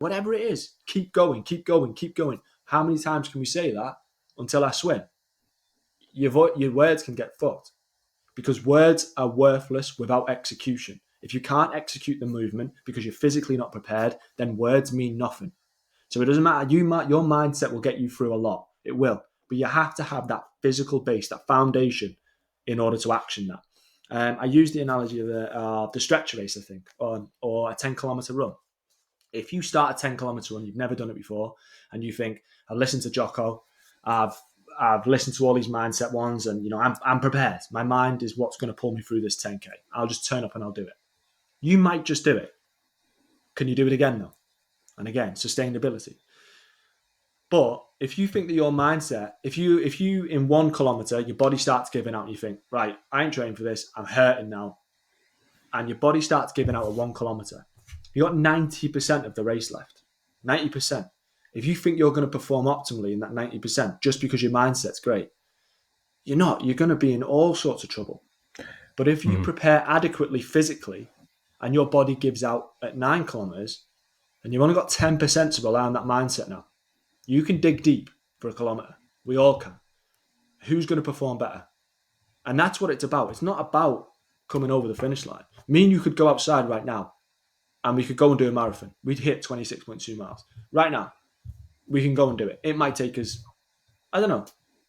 Whatever it is, keep going, keep going, keep going. How many times can we say that until I swim? Your words can get fucked because words are worthless without execution. If you can't execute the movement because you're physically not prepared, then words mean nothing. So it doesn't matter. Your mindset will get you through a lot. It will. But you have to have that physical base, that foundation, in order to action that. I use the analogy of the stretch race, I think, or a 10-kilometer run. If you start a 10-kilometer run, you've never done it before, and you think, I've listened to Jocko, I've listened to all these mindset ones, and I'm prepared. My mind is what's going to pull me through this 10K. I'll just turn up and I'll do it. You might just do it. Can you do it again though? And again, sustainability. But if you think that your mindset, if you in 1 kilometer, your body starts giving out and you think, right, I ain't trained for this, I'm hurting now. And your body starts giving out at 1 kilometer. You got 90% of the race left. 90%. If you think you're going to perform optimally in that 90% just because your mindset's great, you're not. You're going to be in all sorts of trouble. But if you prepare adequately physically and your body gives out at 9 kilometers and you've only got 10% to rely on that mindset now, you can dig deep for a kilometer. We all can. Who's going to perform better? And that's what it's about. It's not about coming over the finish line. Me and you could go outside right now and we could go and do a marathon. We'd hit 26.2 miles. Right now, we can go and do it. It might take us, I don't know,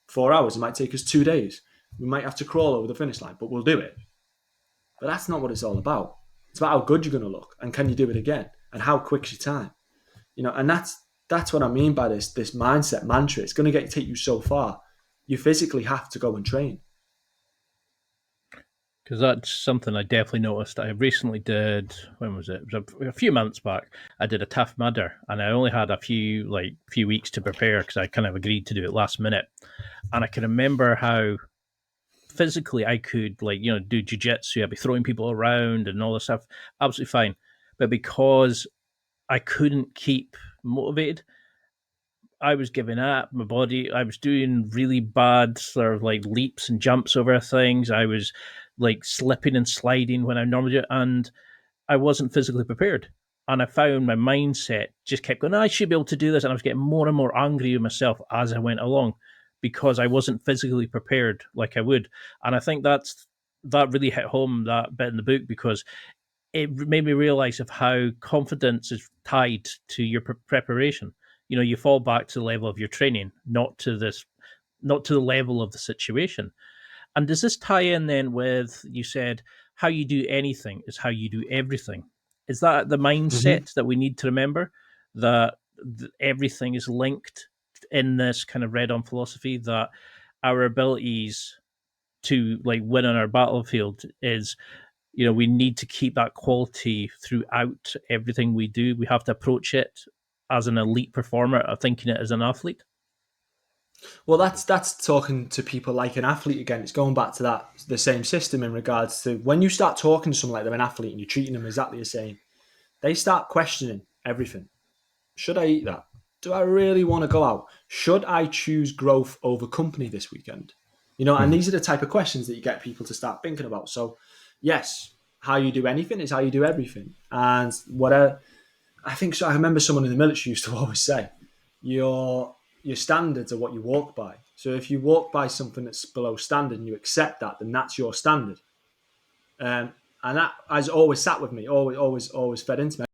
4 hours. It might take us 2 days. We might have to crawl over the finish line, but we'll do it. But that's not what it's all about. It's about how good you're going to look and can you do it again and how quick's your time. And that's what I mean by this mindset mantra. It's going to take you so far. You physically have to go and train. Because that's something I definitely noticed. I recently did, when was it? It was a few months back. I did a Tough Mudder, and I only had a few weeks to prepare because I kind of agreed to do it last minute. And I can remember how physically I could do jiu-jitsu. I'd be throwing people around and all this stuff, absolutely fine. But because I couldn't keep motivated, I was giving up. My body, I was doing really bad sort of like leaps and jumps over things. I was like slipping and sliding when I normally do, and I wasn't physically prepared. And I found my mindset just kept going, I should be able to do this. And I was getting more and more angry with myself as I went along because I wasn't physically prepared like I would. And I think that really hit home, that bit in the book, because it made me realize of how confidence is tied to your preparation. You fall back to the level of your training, not to the level of the situation. And does this tie in then with, you said, how you do anything is how you do everything? Is that the Mm-hmm. mindset that we need to remember, that everything is linked in this kind of read on philosophy, that our abilities to win on our battlefield is, we need to keep that quality throughout everything we do. We have to approach it as an elite performer, thinking it as an athlete. Well, that's talking to people like an athlete again. It's going back to the same system in regards to when you start talking to someone like they're an athlete and you're treating them exactly the same, they start questioning everything. Should I eat that? Do I really want to go out? Should I choose growth over company this weekend? And these are the type of questions that you get people to start thinking about. So, yes, how you do anything is how you do everything. And I think so. I remember someone in the military used to always say, your standards are what you walk by. So if you walk by something that's below standard and you accept that, then that's your standard. And that has always sat with me, always fed into me.